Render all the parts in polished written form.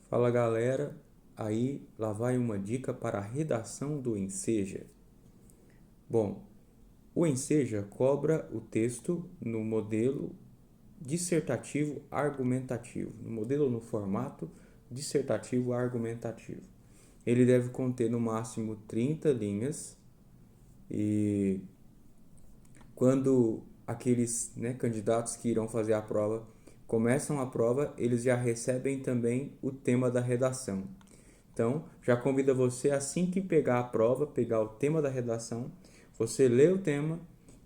Fala galera, aí lá vai uma dica para a redação do Enseja. Bom, o Enseja cobra o texto no modelo dissertativo argumentativo, no modelo no formato dissertativo argumentativo. Ele deve conter no máximo 30 linhas e quando aqueles candidatos que irão fazer a prova começam a prova, eles já recebem também o tema da redação. Então, já convido você, assim que pegar a prova, pegar o tema da redação, você lê o tema,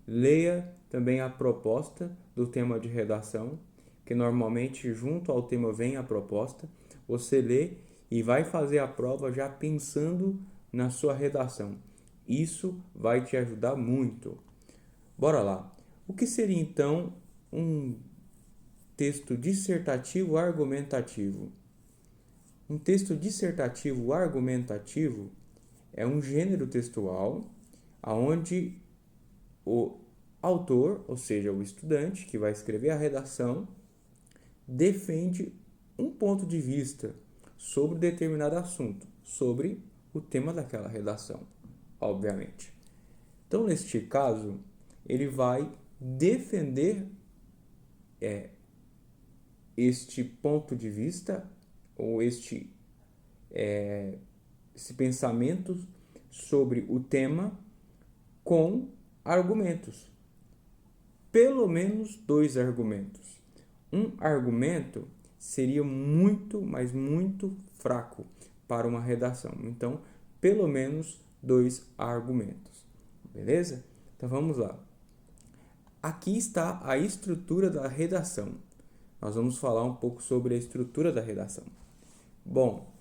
leia também a proposta do tema de redação, que normalmente junto ao tema vem a proposta, você lê e vai fazer a prova já pensando na sua redação. Isso vai te ajudar muito. Bora lá. O que seria então um texto dissertativo argumentativo? Um texto dissertativo argumentativo é um gênero textual onde o autor, ou seja, o estudante que vai escrever a redação, defende um ponto de vista sobre determinado assunto, sobre o tema daquela redação, obviamente. Então, neste caso, ele vai defender este ponto de vista ou esse pensamento sobre o tema com argumentos. Pelo menos dois argumentos. Um argumento seria muito, mas muito fraco para uma redação. Então, pelo menos dois argumentos. Beleza? Então vamos lá. Aqui está a estrutura da redação. Nós vamos falar um pouco sobre a estrutura da redação. Bom,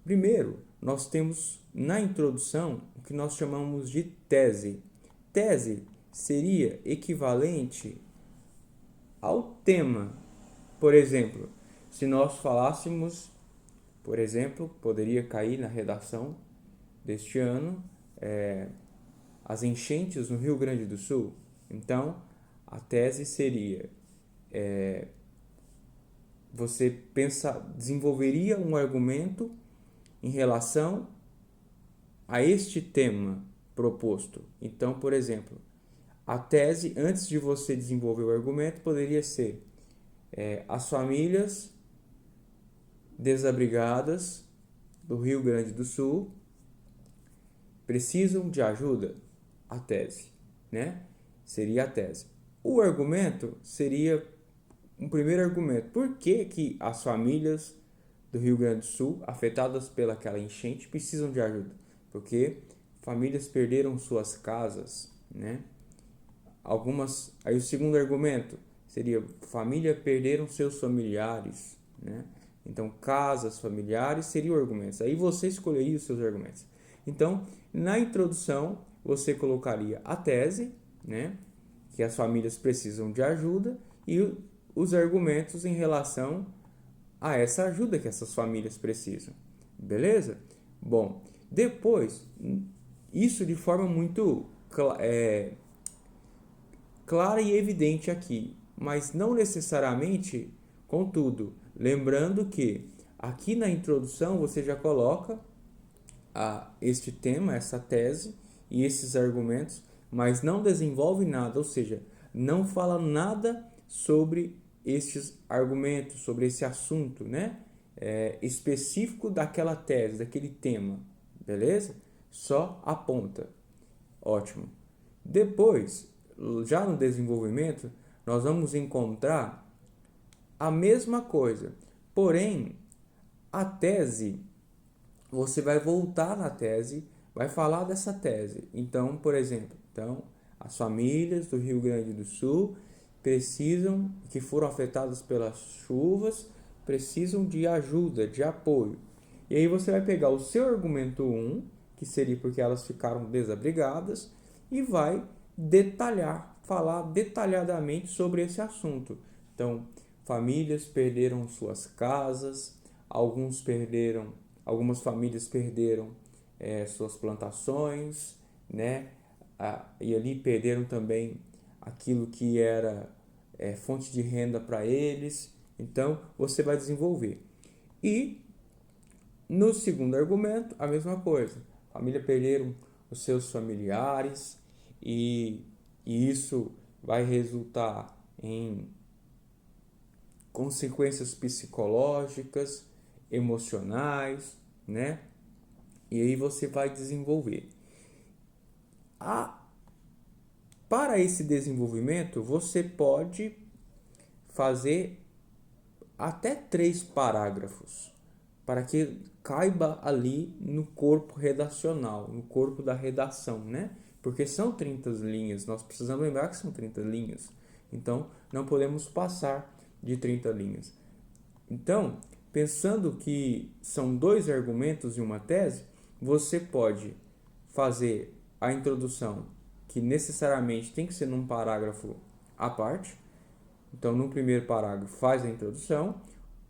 primeiro, nós temos na introdução o que nós chamamos de tese. Tese seria equivalente ao tema. Por exemplo, se nós falássemos, por exemplo, poderia cair na redação deste ano, as enchentes no Rio Grande do Sul. Então, a tese seria, você desenvolveria um argumento em relação a este tema proposto. Então, por exemplo, a tese, antes de você desenvolver o argumento, poderia ser as famílias desabrigadas do Rio Grande do Sul precisam de ajuda. A tese, né? Seria a tese. O argumento seria um primeiro argumento. Por que que as famílias do Rio Grande do Sul, afetadas pelaquela enchente, precisam de ajuda? Porque famílias perderam suas casas, né? Aí o segundo argumento seria família perderam seus familiares, né? Então, casas, familiares seriam argumentos. Aí você escolheria os seus argumentos. Então, na introdução, você colocaria a tese, né? Que as famílias precisam de ajuda e os argumentos em relação a essa ajuda que essas famílias precisam. Beleza? Bom, depois, isso de forma muito clara e evidente aqui, mas não necessariamente contudo. Lembrando que aqui na introdução você já coloca este tema, essa tese e esses argumentos, mas não desenvolve nada, ou seja, não fala nada sobre estes argumentos, sobre esse assunto, né? Específico daquela tese, daquele tema, beleza? Só aponta. Ótimo. Depois, já no desenvolvimento, nós vamos encontrar a mesma coisa, porém, a tese, você vai voltar na tese, vai falar dessa tese. Então, por exemplo, as famílias do Rio Grande do Sul que foram afetadas pelas chuvas, precisam de ajuda, de apoio. E aí você vai pegar o seu argumento 1, que seria porque elas ficaram desabrigadas, e vai falar detalhadamente sobre esse assunto. Então, famílias perderam suas casas, algumas famílias perderam suas plantações, né? E ali perderam também aquilo que era fonte de renda para eles. Então, você vai desenvolver. E No segundo argumento, a mesma coisa. A família perderam os seus familiares e, e isso vai resultar em consequências psicológicas, emocionais, né? E aí você vai desenvolver. Para esse desenvolvimento, você pode fazer até 3 parágrafos para que caiba ali no corpo redacional, no corpo da redação, né? Porque são 30 linhas, nós precisamos lembrar que são 30 linhas. Então, não podemos passar de 30 linhas. Então, pensando que são 2 argumentos e uma tese, você pode fazer a introdução, que necessariamente tem que ser num parágrafo à parte. Então, no primeiro parágrafo, faz a introdução.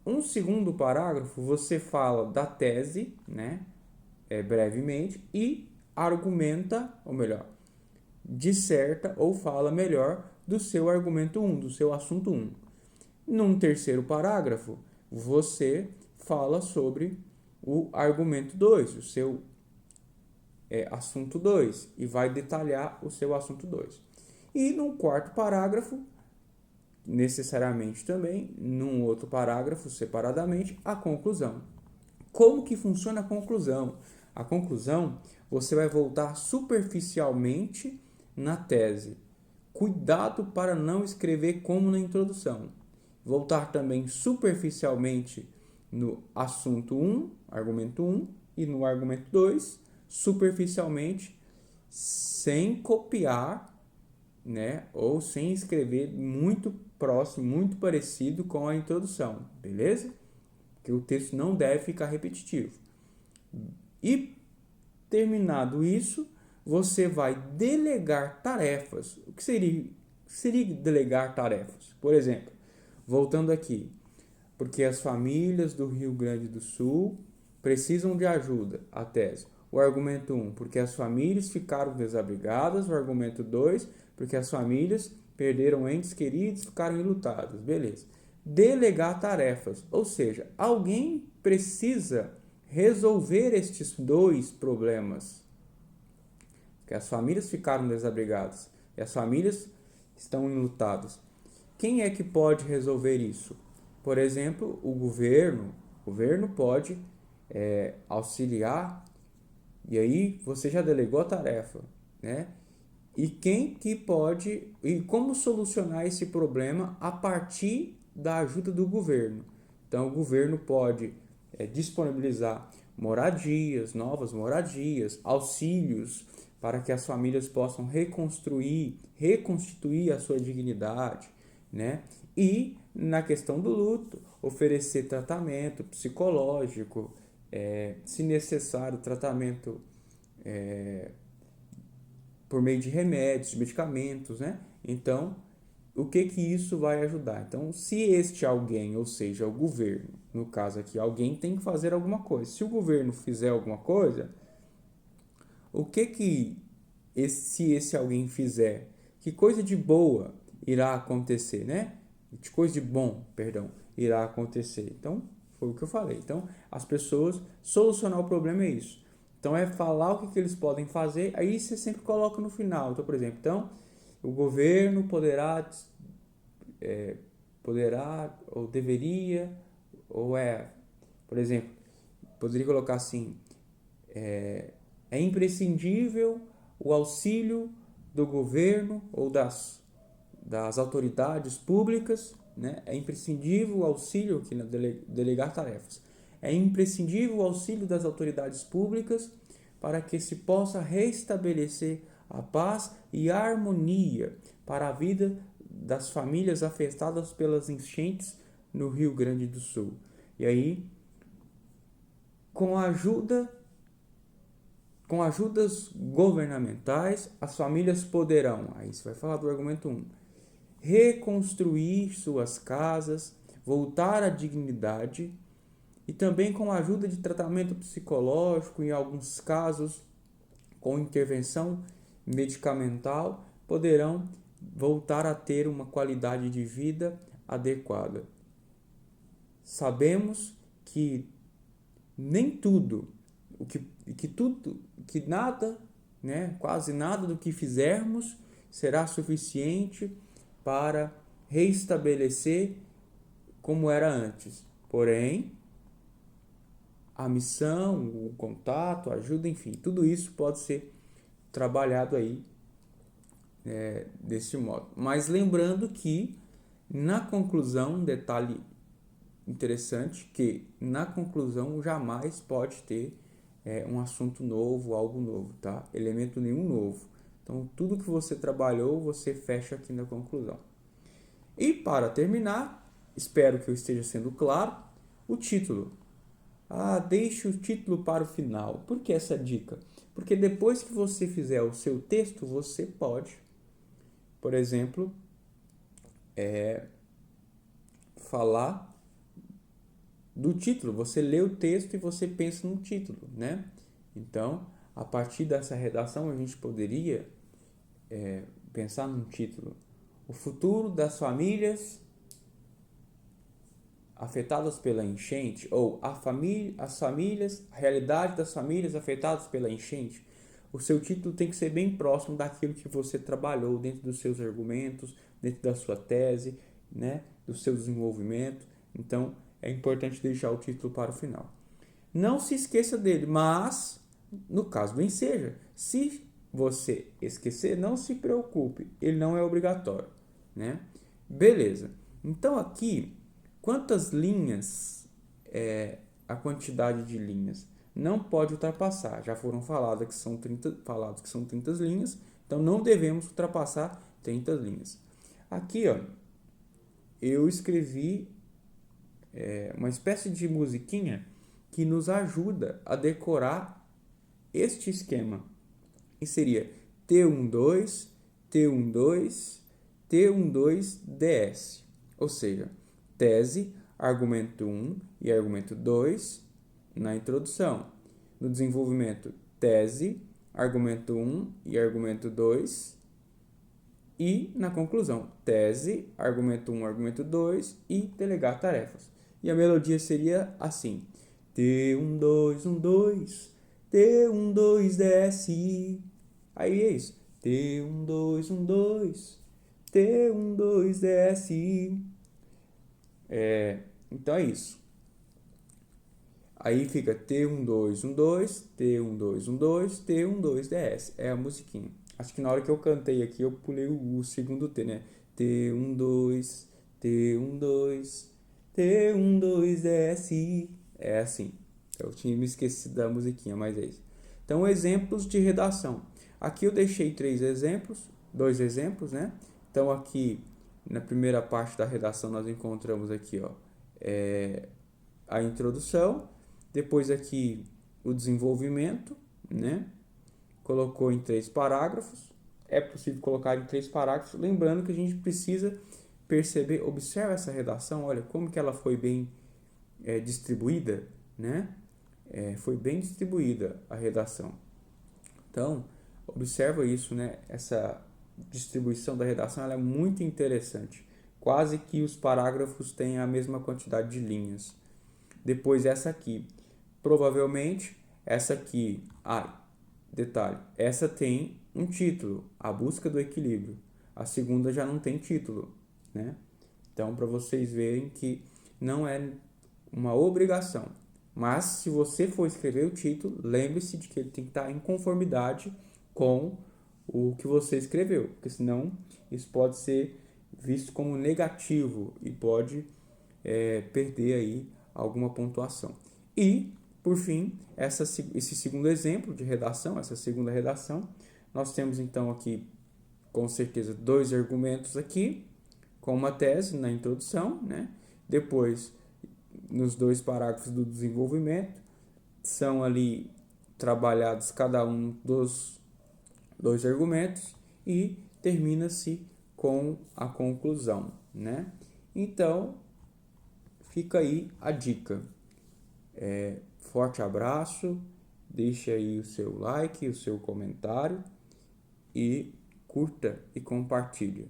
Um segundo parágrafo, você fala da tese, né? Brevemente, e argumenta, ou melhor, disserta ou fala melhor do seu argumento 1, do seu assunto 1. Num terceiro parágrafo, você fala sobre o argumento 2, o seu assunto 2, e vai detalhar o seu assunto 2. E num quarto parágrafo, necessariamente também, num outro parágrafo, separadamente, a conclusão. Como que funciona a conclusão? A conclusão, você vai voltar superficialmente na tese. Cuidado para não escrever como na introdução. Voltar também superficialmente no assunto 1, argumento 1, e no argumento 2, superficialmente, sem copiar, né, ou sem escrever muito próximo, muito parecido com a introdução, beleza? Que o texto não deve ficar repetitivo. E terminado isso, você vai delegar tarefas. O que seria delegar tarefas? Por exemplo, voltando aqui, porque as famílias do Rio Grande do Sul precisam de ajuda, a tese. O argumento 1, porque as famílias ficaram desabrigadas. O argumento 2, porque as famílias perderam entes queridos, ficaram enlutadas. Beleza. Delegar tarefas, ou seja, alguém precisa resolver estes 2 problemas. Que as famílias ficaram desabrigadas e as famílias estão enlutadas. Quem é que pode resolver isso? Por exemplo, o governo. O governo pode auxiliar, e aí você já delegou a tarefa, né? E quem que pode, e como solucionar esse problema a partir da ajuda do governo? Então, o governo pode disponibilizar moradias, novas moradias, auxílios para que as famílias possam reconstituir a sua dignidade, né? E na questão do luto, oferecer tratamento psicológico, se necessário, tratamento por meio de remédios, medicamentos, né? Então, o que isso vai ajudar? Então, se este alguém, ou seja, o governo, no caso aqui, alguém tem que fazer alguma coisa. Se o governo fizer alguma coisa, o que se esse alguém fizer, que coisa de boa irá acontecer, né? Que coisa de bom, perdão, irá acontecer. Então, foi o que eu falei. Então, as pessoas, solucionar o problema é isso. Então, é falar o que eles podem fazer, aí você sempre coloca no final. Então, por exemplo, então, o governo poderá ou deveria, por exemplo, poderia colocar assim, é imprescindível o auxílio do governo ou das autoridades públicas, né? É imprescindível o auxílio, aqui na delegar tarefas. É imprescindível o auxílio das autoridades públicas para que se possa restabelecer a paz e a harmonia para a vida das famílias afetadas pelas enchentes no Rio Grande do Sul. E aí, com ajudas governamentais, as famílias poderão, aí você vai falar do argumento 1, reconstruir suas casas, voltar à dignidade, e também com a ajuda de tratamento psicológico, em alguns casos com intervenção medicamental, poderão voltar a ter uma qualidade de vida adequada. Sabemos que nem tudo, que nada, né, quase nada do que fizermos será suficiente para reestabelecer como era antes. Porém, a missão, o contato, a ajuda, enfim, tudo isso pode ser trabalhado aí desse modo. Mas lembrando que na conclusão, um detalhe interessante, que na conclusão jamais pode ter um assunto novo, algo novo, tá? Elemento nenhum novo. Então, tudo que você trabalhou, você fecha aqui na conclusão. E para terminar, espero que eu esteja sendo claro, o título. Deixe o título para o final. Por que essa dica? Porque depois que você fizer o seu texto, você pode, por exemplo, falar do título. Você lê o texto e você pensa no título, né? Então, a partir dessa redação, a gente poderia pensar num título. O futuro das famílias afetadas pela enchente, ou a realidade das famílias afetadas pela enchente. O seu título tem que ser bem próximo daquilo que você trabalhou dentro dos seus argumentos, dentro da sua tese, né, do seu desenvolvimento. Então, é importante deixar o título para o final. Não se esqueça dele, mas no caso do enseja, se você esquecer, não se preocupe, ele não é obrigatório, né? Beleza. Então aqui, quantas linhas a quantidade de linhas? Não pode ultrapassar. Já foram falados que são 30 linhas, então não devemos ultrapassar 30 linhas. Aqui, ó, eu escrevi uma espécie de musiquinha que nos ajuda a decorar este esquema. E seria T12, T12, T12, DS. Ou seja, tese, argumento 1 e argumento 2 na introdução. No desenvolvimento, tese, argumento 1 e argumento 2. E na conclusão, tese, argumento 1, argumento 2 e delegar tarefas. E a melodia seria assim: T1212, T12DS. Aí é isso. T1212, T12DS. Então é isso. Aí fica T1212, T1212, T12DS. É a musiquinha. Acho que na hora que eu cantei aqui, eu pulei o segundo T, né? T12, T12, T12DS. É assim. Eu tinha me esquecido da musiquinha, mas é isso. Então, exemplos de redação. Aqui eu deixei dois exemplos, né? Então, aqui na primeira parte da redação nós encontramos aqui, ó, a introdução, depois aqui o desenvolvimento, né? Colocou em 3 parágrafos. É possível colocar em 3 parágrafos, lembrando que a gente precisa perceber, observa essa redação, olha como que ela foi bem distribuída, né? Foi bem distribuída a redação. Então, observa isso, né? Essa distribuição da redação ela é muito interessante. Quase que os parágrafos têm a mesma quantidade de linhas. Depois essa aqui. Provavelmente essa aqui. Detalhe. Essa tem um título. A busca do equilíbrio. A segunda já não tem título, né? Então, para vocês verem que não é uma obrigação. Mas, se você for escrever o título, lembre-se de que ele tem que estar em conformidade com o que você escreveu, porque senão isso pode ser visto como negativo e pode perder aí alguma pontuação. E, por fim, esse segundo exemplo de redação, essa segunda redação, nós temos então aqui, com certeza, 2 argumentos aqui, com uma tese na introdução, né? Depois, nos 2 parágrafos do desenvolvimento, são ali trabalhados cada um dos 2 argumentos e termina-se com a conclusão, né? Então, fica aí a dica. Forte abraço, deixe aí o seu like, o seu comentário e curta e compartilhe.